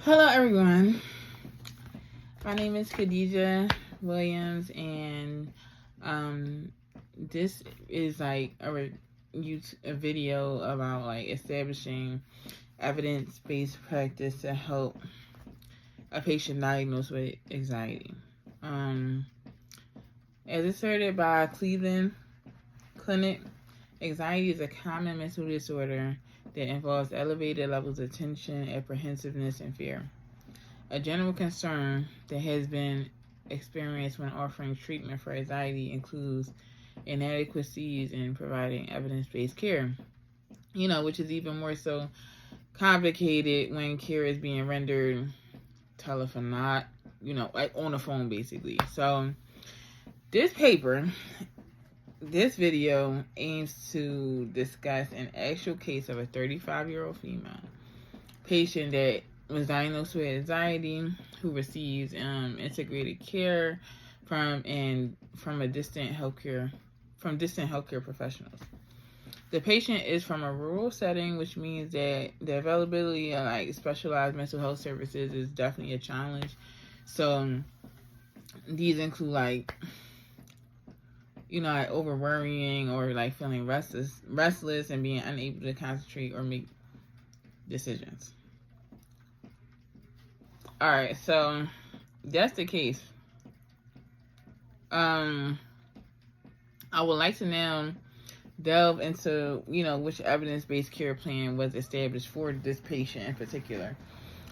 Hello, everyone. My name is Khadija Williams, and this is like a video about like establishing evidence-based practice to help a patient diagnosed with anxiety. As asserted by Cleveland Clinic, anxiety is a common mental disorder that involves elevated levels of tension, apprehensiveness, and fear. A general concern that has been experienced when offering treatment for anxiety includes inadequacies in providing evidence-based care, which is even more so complicated when care is being rendered telephone, not, like on the phone basically. So this video aims to discuss an actual case of a 35-year-old female patient that was diagnosed with anxiety, who receives integrated care from distant healthcare professionals. The patient is from a rural setting, which means that the availability of like specialized mental health services is definitely a challenge. So these include like over worrying or like feeling restless and being unable to concentrate or make decisions. All right, so that's the case. I would like to now delve into, which evidence-based care plan was established for this patient in particular.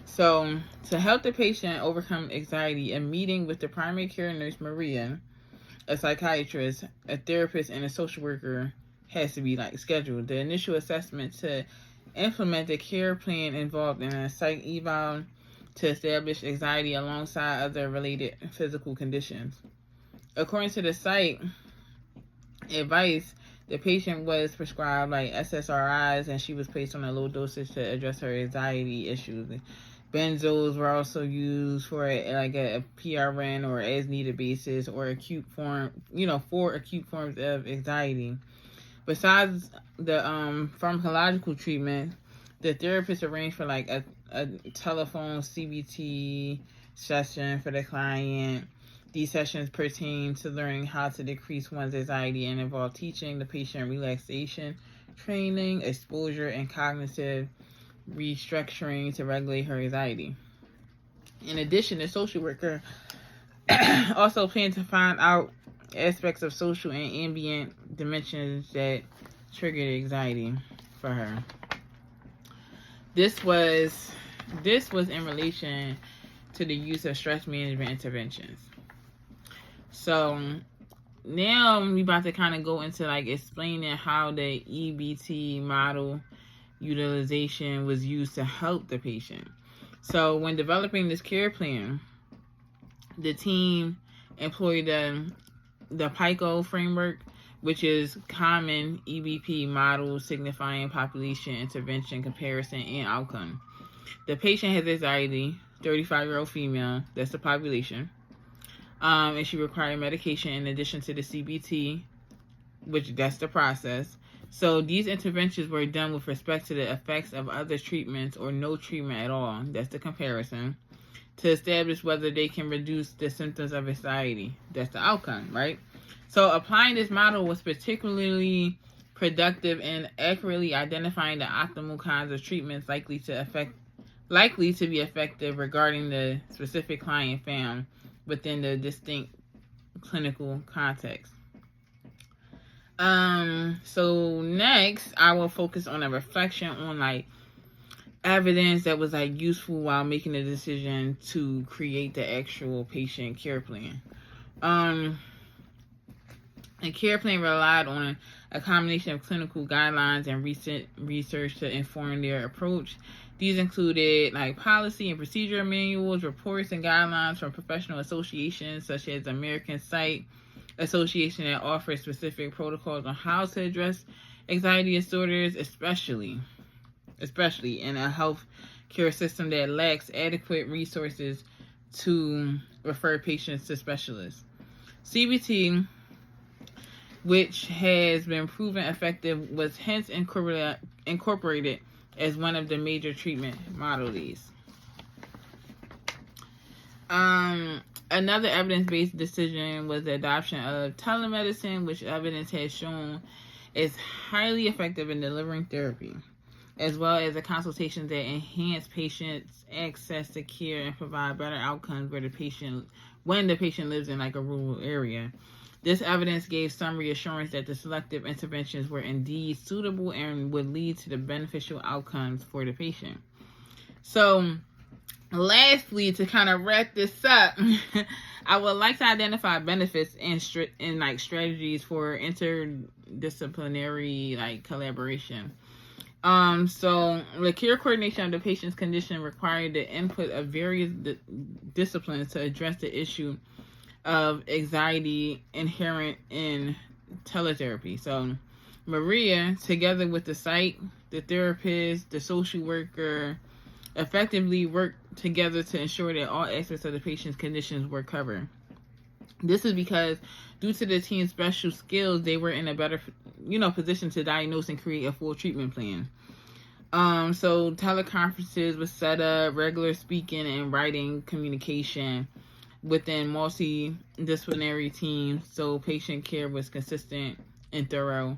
So to help the patient overcome anxiety, a meeting with the primary care nurse, Maria, a psychiatrist, a therapist, and a social worker has to be like scheduled. The initial assessment to implement the care plan involved in a psych eval to establish anxiety alongside other related physical conditions. According to the site advice, the patient was prescribed like SSRIs, and she was placed on a low dosage to address her anxiety issues. Benzos were also used for like a PRN or as needed basis or acute form, for acute forms of anxiety. Besides the pharmacological treatment, the therapist arranged for like a telephone CBT session for the client. These sessions pertain to learning how to decrease one's anxiety and involve teaching the patient relaxation, training, exposure, and cognitive restructuring to regulate her anxiety. In addition, the social worker also planned to find out aspects of social and ambient dimensions that triggered anxiety for her. This was in relation to the use of stress management interventions. So now we about to kind of go into like explaining how the EBT model utilization was used to help the patient. So when developing this care plan, the team employed the PICO framework, which is common EBP model signifying population, intervention, comparison, and outcome. The patient has anxiety, 35-year-old female, that's the population. And she required medication in addition to the CBT, which that's the process. So these interventions were done with respect to the effects of other treatments or no treatment at all, that's the comparison, to establish whether they can reduce the symptoms of anxiety, that's the outcome, right? So applying this model was particularly productive in accurately identifying the optimal kinds of treatments likely to be effective regarding the specific client found within the distinct clinical context. So next I will focus on a reflection on like evidence that was like useful while making a decision to create the actual patient care plan. A care plan relied on a combination of clinical guidelines and recent research to inform their approach. These included like policy and procedure manuals, reports, and guidelines from professional associations such as American Psych Association that offers specific protocols on how to address anxiety disorders, especially in a health care system that lacks adequate resources to refer patients to specialists. CBT, which has been proven effective, was hence incorporated as one of the major treatment modalities. Another evidence-based decision was the adoption of telemedicine, which evidence has shown is highly effective in delivering therapy, as well as the consultations that enhance patients' access to care and provide better outcomes when the patient lives in like a rural area. This evidence gave some reassurance that the selective interventions were indeed suitable and would lead to the beneficial outcomes for the patient. So, lastly, to kind of wrap this up, I would like to identify benefits and like strategies for interdisciplinary like collaboration. So the care coordination of the patient's condition required the input of various disciplines to address the issue of anxiety inherent in teletherapy. So Maria, together with the psych, the therapist, the social worker, effectively worked together to ensure that all aspects of the patient's conditions were covered. This is because due to the team's special skills, they were in a better, position to diagnose and create a full treatment plan. So teleconferences was set up, regular speaking and writing communication within multidisciplinary teams, so patient care was consistent and thorough.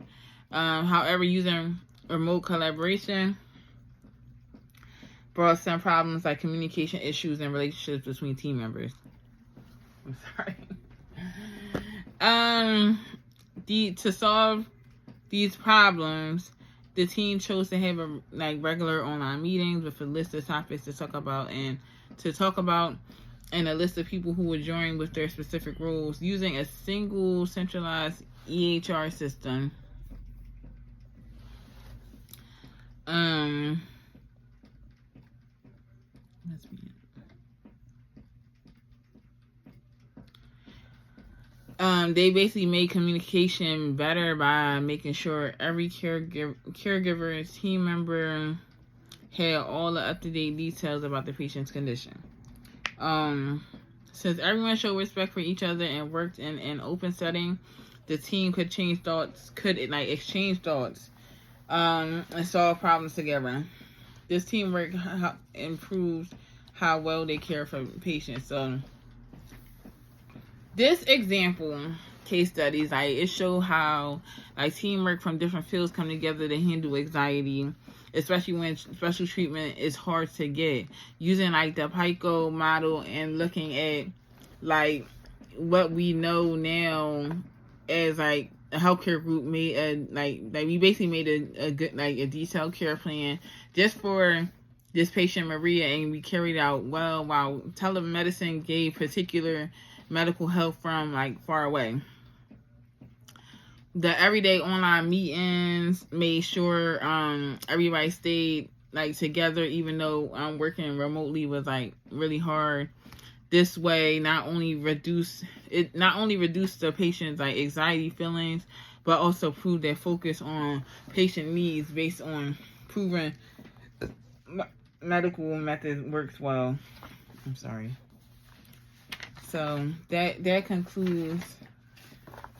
However, using remote collaboration brought some problems like communication issues and relationships between team members. I'm sorry. To solve these problems, the team chose to have regular online meetings with a list of topics to talk about and a list of people who would join with their specific roles using a single centralized EHR system. They basically made communication better by making sure every caregiver team member had all the up-to-date details about the patient's condition. Since everyone showed respect for each other and worked in an open setting, the team could exchange thoughts, and solve problems together. This teamwork improved how well they care for patients. So this example case studies, it showed how teamwork from different fields come together to handle anxiety, especially when special treatment is hard to get. Using the PICO model and looking at what we know now as a healthcare group made we basically made a good a detailed care plan just for this patient Maria, and we carried out well while telemedicine gave particular medical help from far away. The everyday online meetings made sure everybody stayed together, even though working remotely was really hard. This way not only reduced the patient's anxiety feelings, but also proved their focus on patient needs based on proven medical methods works well. I'm sorry. So that concludes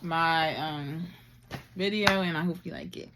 my video, and I hope you like it.